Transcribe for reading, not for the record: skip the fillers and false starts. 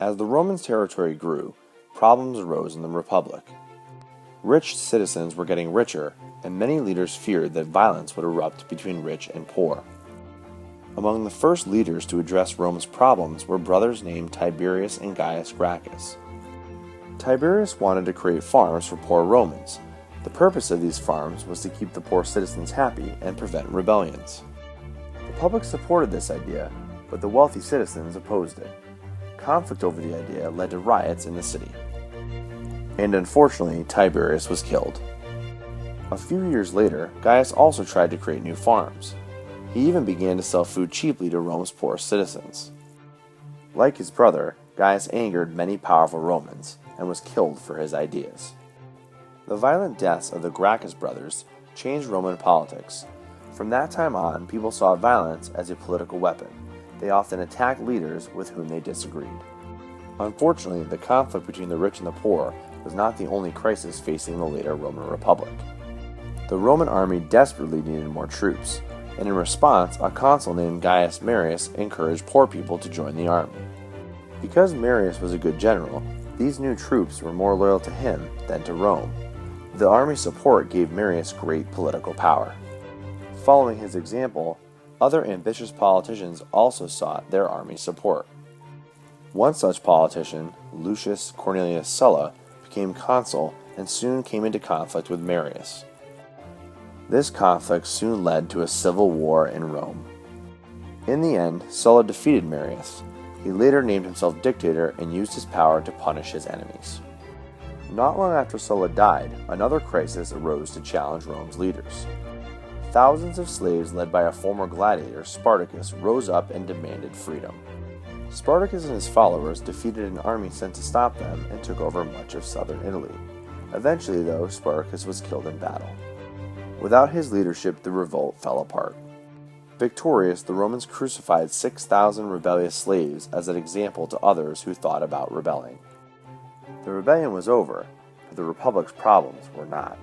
As the Roman territory grew, problems arose in the Republic. Rich citizens were getting richer, and many leaders feared that violence would erupt between rich and poor. Among the first leaders to address Rome's problems were brothers named Tiberius and Gaius Gracchus. Tiberius wanted to create farms for poor Romans. The purpose of these farms was to keep the poor citizens happy and prevent rebellions. The public supported this idea, but the wealthy citizens opposed it. Conflict over the idea led to riots in the city. And unfortunately, Tiberius was killed. A few years later, Gaius also tried to create new farms. He even began to sell food cheaply to Rome's poor citizens. Like his brother, Gaius angered many powerful Romans and was killed for his ideas. The violent deaths of the Gracchus brothers changed Roman politics. From that time on, people saw violence as a political weapon. They often attacked leaders with whom they disagreed. Unfortunately, the conflict between the rich and the poor was not the only crisis facing the later Roman Republic. The Roman army desperately needed more troops, and in response, a consul named Gaius Marius encouraged poor people to join the army. Because Marius was a good general, these new troops were more loyal to him than to Rome. The army's support gave Marius great political power. Following his example, other ambitious politicians also sought their army's support. One such politician, Lucius Cornelius Sulla, became consul and soon came into conflict with Marius. This conflict soon led to a civil war in Rome. In the end, Sulla defeated Marius. He later named himself dictator and used his power to punish his enemies. Not long after Sulla died, another crisis arose to challenge Rome's leaders. Thousands of slaves led by a former gladiator, Spartacus, rose up and demanded freedom. Spartacus and his followers defeated an army sent to stop them and took over much of southern Italy. Eventually, though, Spartacus was killed in battle. Without his leadership, the revolt fell apart. Victorious, the Romans crucified 6,000 rebellious slaves as an example to others who thought about rebelling. The rebellion was over, but the Republic's problems were not.